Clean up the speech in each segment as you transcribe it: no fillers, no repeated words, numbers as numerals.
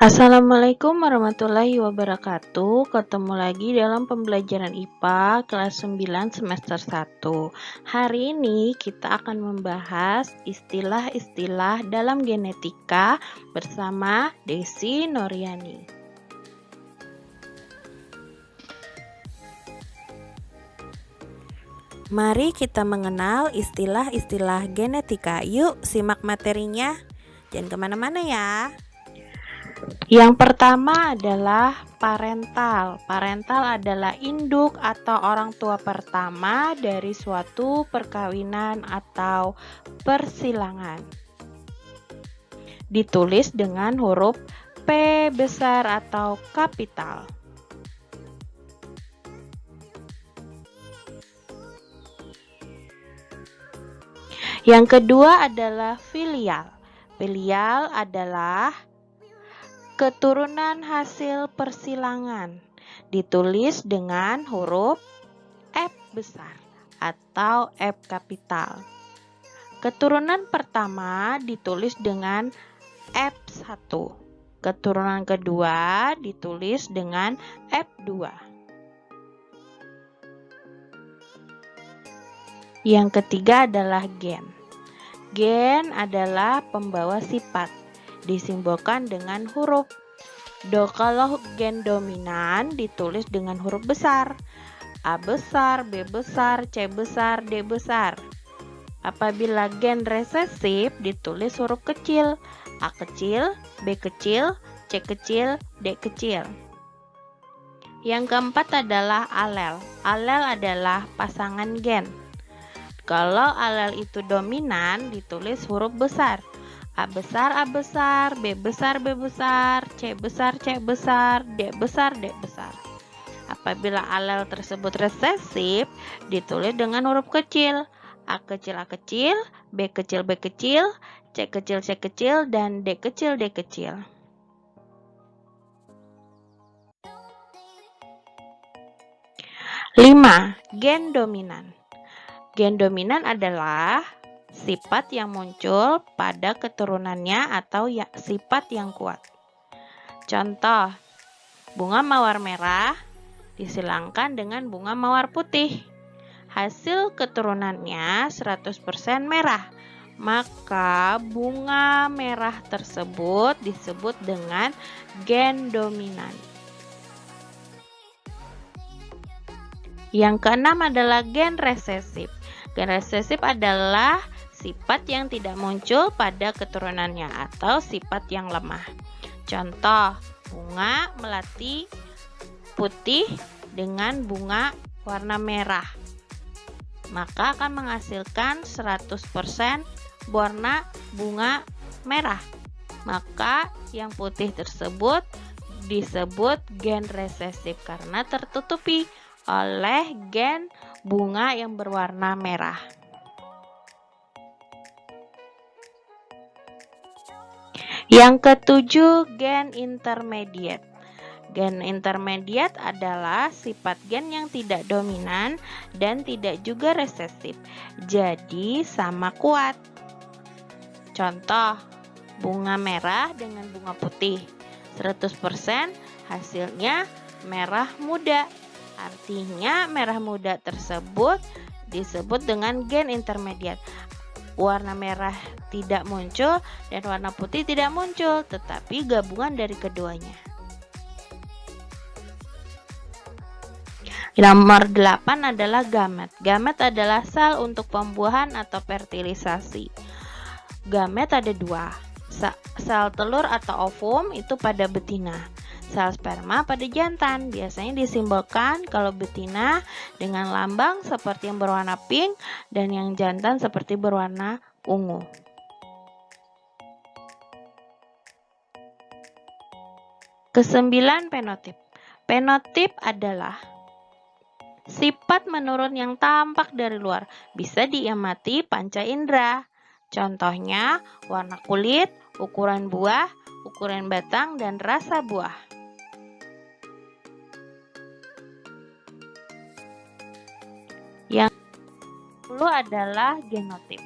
Assalamualaikum warahmatullahi wabarakatuh. Ketemu lagi dalam pembelajaran IPA kelas 9 semester 1. Hari ini kita akan membahas istilah-istilah dalam genetika bersama Desi Noryani. Mari kita mengenal istilah-istilah genetika. Yuk simak materinya. Jangan kemana-mana ya. Yang pertama adalah parental. Parental adalah induk atau orang tua pertama dari suatu perkawinan atau persilangan. Ditulis dengan huruf P besar atau kapital. Yang kedua adalah filial. Filial adalah keturunan hasil persilangan, ditulis dengan huruf F besar atau F kapital. Keturunan pertama ditulis dengan F1. Keturunan kedua ditulis dengan F2. Yang ketiga adalah gen. Gen adalah pembawa sifat, disimbolkan dengan huruf. Kalau gen dominan ditulis dengan huruf besar, A besar, B besar, C besar, D besar. Apabila gen resesif ditulis huruf kecil, A kecil, B kecil, C kecil, D kecil. Yang keempat adalah alel. Alel adalah pasangan gen. Kalau alel itu dominan ditulis huruf besar, A besar, A besar, B besar, B besar, C besar, C besar, D besar, D besar. Apabila alel tersebut resesif, ditulis dengan huruf kecil, A kecil, A kecil, B kecil, B kecil, C kecil, C kecil, dan D kecil, D kecil. Lima, gen dominan. Gen dominan adalah sifat yang muncul pada keturunannya atau sifat yang kuat. Contoh, bunga mawar merah disilangkan dengan bunga mawar putih. Hasil keturunannya 100% merah. Maka bunga merah tersebut disebut dengan gen dominan. Yang keenam adalah gen resesif. Gen resesif adalah sifat yang tidak muncul pada keturunannya atau sifat yang lemah. Contoh, bunga melati putih dengan bunga warna merah, maka akan menghasilkan 100% warna bunga merah. Maka yang putih tersebut disebut gen resesif karena tertutupi oleh gen bunga yang berwarna merah. Yang ketujuh, gen intermediate. Gen intermediate adalah sifat gen yang tidak dominan dan tidak juga resesif, jadi sama kuat. Contoh, bunga merah dengan bunga putih, 100% hasilnya merah muda. Artinya merah muda tersebut disebut dengan gen intermediate. Warna merah tidak muncul dan warna putih tidak muncul, tetapi gabungan dari keduanya. Nomor 8 adalah gamet. Gamet adalah sel untuk pembuahan atau fertilisasi. Gamet ada dua, sel telur atau ovum itu pada betina. Sel sperma pada jantan, biasanya disimbolkan kalau betina dengan lambang seperti yang berwarna pink dan yang jantan seperti berwarna ungu. Kesembilan, fenotip. Fenotip adalah sifat menurun yang tampak dari luar, bisa diamati panca indera. Contohnya warna kulit, ukuran buah, ukuran batang, dan rasa buah. Yang 10 adalah genotip.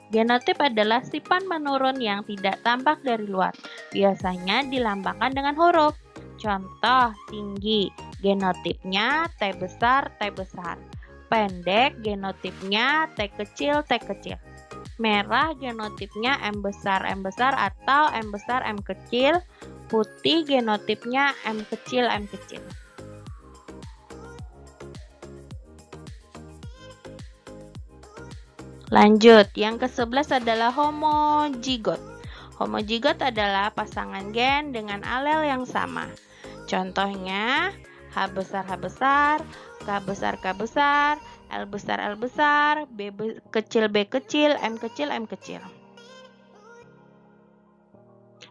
Genotip adalah sifat menurun yang tidak tampak dari luar. Biasanya dilambangkan dengan huruf. Contoh, tinggi, genotipnya T besar, T besar. Pendek, genotipnya T kecil, T kecil. Merah, genotipnya M besar atau M besar, M kecil. Putih, genotipnya M kecil, M kecil. Lanjut, yang ke-11 adalah homozigot. Homozigot adalah pasangan gen dengan alel yang sama. Contohnya, H besar, H besar, K besar, K besar, L besar, L besar, B kecil, B kecil, M kecil, M kecil.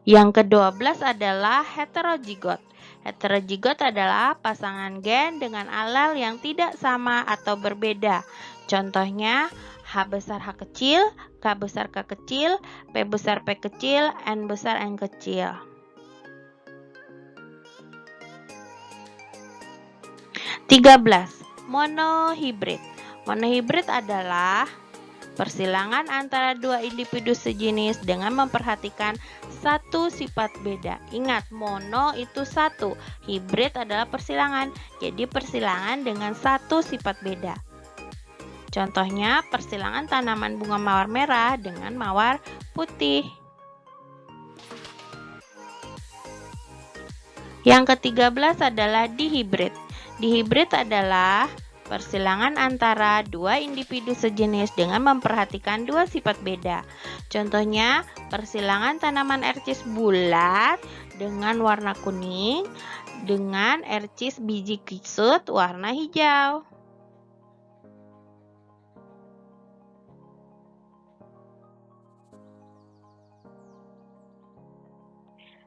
Yang ke-12 adalah heterozigot. Heterozigot adalah pasangan gen dengan alel yang tidak sama atau berbeda. Contohnya, H besar H kecil, K besar K kecil, P besar P kecil, N besar N kecil. (13) Monohibrid. Monohibrid adalah persilangan antara dua individu sejenis dengan memperhatikan satu sifat beda. Ingat, mono itu satu, hibrid adalah persilangan. Jadi persilangan dengan satu sifat beda. Contohnya, persilangan tanaman bunga mawar merah dengan mawar putih. Yang ke-13 adalah dihibrid. Dihibrid adalah persilangan antara dua individu sejenis dengan memperhatikan dua sifat beda. Contohnya, persilangan tanaman ercis bulat dengan warna kuning dengan ercis biji kisut warna hijau.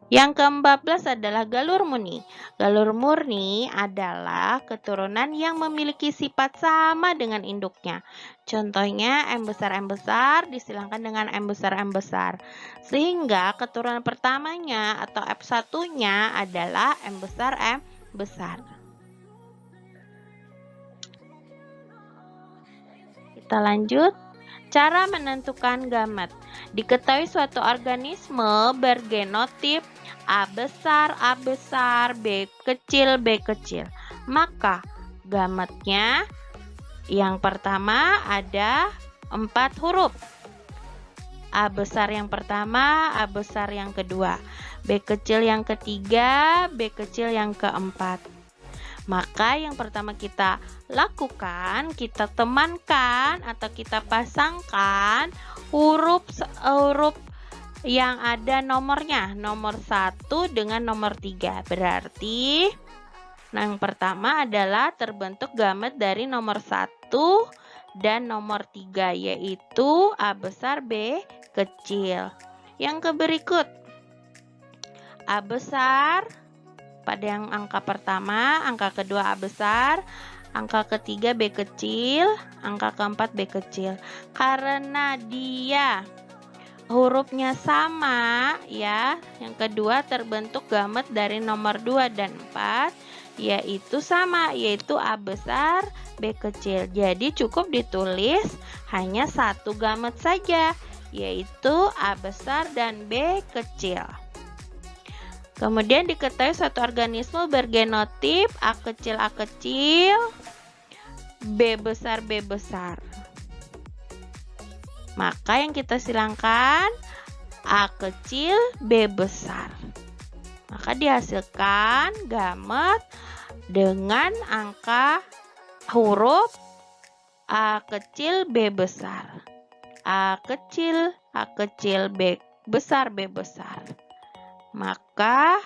Yang ke-14 adalah galur murni. Galur murni adalah keturunan yang memiliki sifat sama dengan induknya. Contohnya, M besar disilangkan dengan M besar. Sehingga keturunan pertamanya atau F1-nya adalah M besar. Kita lanjut. Cara menentukan gamet. Diketahui suatu organisme bergenotip A besar, B kecil. Maka gametnya yang pertama ada 4 huruf. A besar yang pertama, A besar yang kedua, B kecil yang ketiga, B kecil yang keempat. Maka yang pertama kita lakukan, kita temankan atau kita pasangkan huruf yang ada nomornya, nomor 1 dengan nomor 3. Berarti yang pertama adalah terbentuk gamet dari nomor 1 dan nomor 3, yaitu A besar, B kecil. Yang berikut, A besar pada yang angka pertama, angka kedua A besar, angka ketiga B kecil, angka keempat B kecil. Karena dia hurufnya sama, ya, yang kedua terbentuk gamet dari nomor 2 dan 4, yaitu sama, yaitu A besar, B kecil. Jadi cukup ditulis hanya satu gamet saja, yaitu A besar dan B kecil. Kemudian diketahui suatu organisme bergenotip A kecil, B besar. Maka yang kita silangkan A kecil, B besar. Maka dihasilkan gamet dengan angka huruf A kecil, B besar. A kecil, B besar, B besar. Maka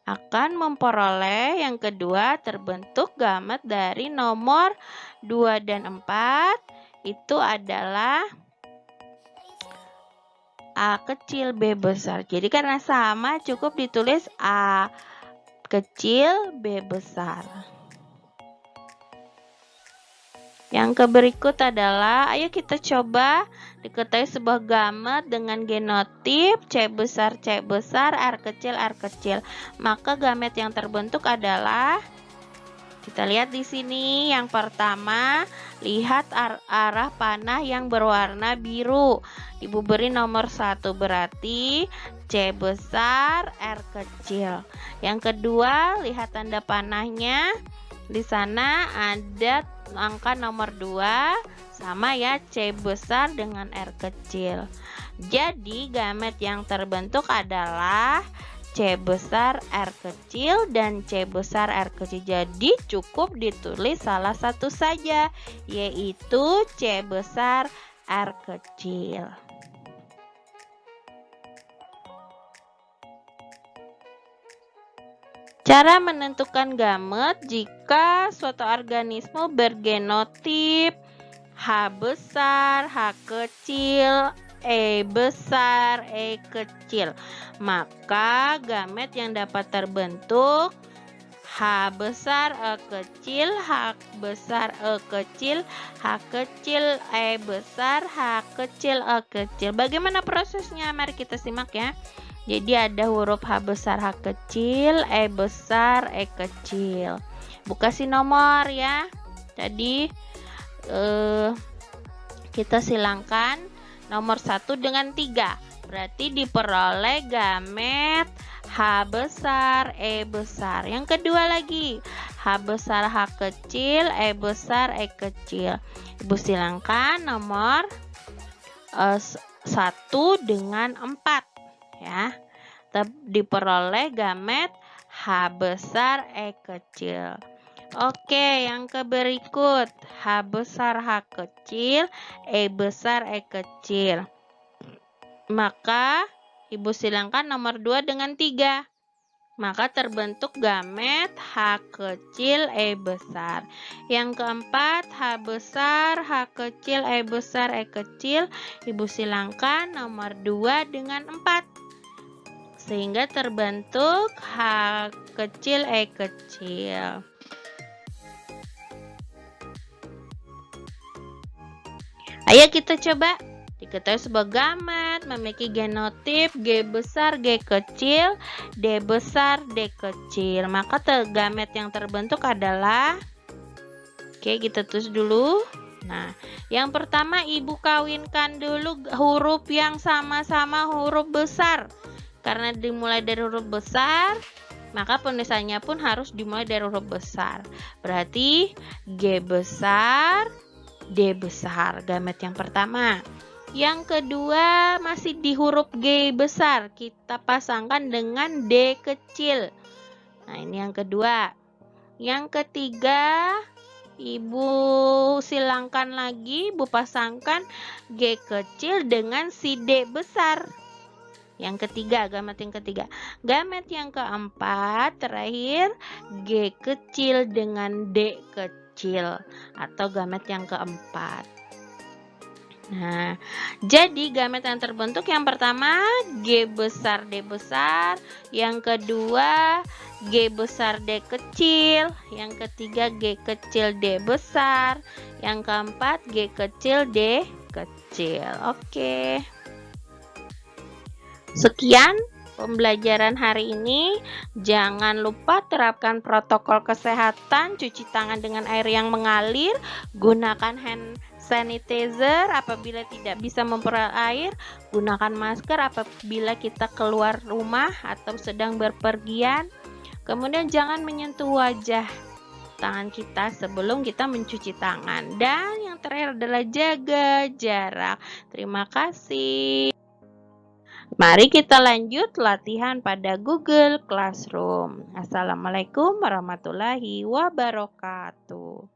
akan memperoleh yang kedua terbentuk gamet dari nomor 2 dan 4, itu adalah A kecil, B besar. Jadi karena sama cukup ditulis A kecil, B besar. Yang berikut adalah, ayo kita coba diketahui sebuah gamet dengan genotip C besar, R kecil. Maka gamet yang terbentuk adalah Kita lihat di sini yang pertama, lihat arah panah yang berwarna biru. Ibu beri nomor 1 berarti C besar, R kecil. Yang kedua, lihat tanda panahnya. Di sana ada angka nomor 2, sama ya, C besar dengan R kecil. Jadi gamet yang terbentuk adalah C besar R kecil dan C besar R kecil. Jadi cukup ditulis salah satu saja, yaitu C besar R kecil. Cara menentukan gamet jika suatu organisme bergenotip H besar, H kecil, E besar, E kecil, maka gamet yang dapat terbentuk H besar, E kecil, H besar, E kecil, H kecil, E besar, H kecil, E kecil. Bagaimana prosesnya? Mari kita simak ya. Jadi ada huruf H besar, H kecil, E besar, E kecil. Buka si nomor ya. Tadi kita silangkan nomor 1 dengan 3. Berarti diperoleh gamet H besar, E besar. Yang kedua lagi, H besar, H kecil, E besar, E kecil. Ibu silangkan nomor 1 dengan 4 ya. Diperoleh gamet H besar, E kecil. Oke, yang berikut H besar, H kecil, E besar, E kecil. Maka ibu silangkan nomor 2 dengan 3. Maka terbentuk gamet H kecil, E besar. Yang keempat, H besar, H kecil, E besar, E kecil. Ibu silangkan nomor 2 dengan 4. Sehingga terbentuk H kecil, E kecil. Ayo kita coba. Diketahui sebuah gamet memiliki genotip G besar, G kecil, D besar, D kecil. Maka gamet yang terbentuk adalah, oke kita tulis dulu. Nah, yang pertama ibu kawinkan dulu huruf yang sama-sama huruf besar. Karena dimulai dari huruf besar, maka penulisannya pun harus dimulai dari huruf besar. Berarti G besar, D besar, gamet yang pertama. Yang kedua masih di huruf G besar, kita pasangkan dengan D kecil. Nah, ini yang kedua. Yang ketiga, ibu silangkan lagi, ibu pasangkan G kecil dengan si D besar. Yang ketiga, gamet yang ketiga. Gamet yang keempat, terakhir, G kecil dengan D kecil, atau gamet yang keempat. Nah, jadi gamet yang terbentuk yang pertama G besar, D besar. Yang kedua G besar, D kecil. Yang ketiga G kecil, D besar. Yang keempat G kecil, D kecil. Oke. Sekian pembelajaran hari ini. Jangan lupa terapkan protokol kesehatan, cuci tangan dengan air yang mengalir, gunakan hand sanitizer apabila tidak bisa memperoleh air, gunakan masker apabila kita keluar rumah atau sedang berpergian. Kemudian jangan menyentuh wajah tangan kita sebelum kita mencuci tangan. Dan yang terakhir adalah jaga jarak. Terima kasih. Mari kita lanjut latihan pada Google Classroom. Assalamualaikum warahmatullahi wabarakatuh.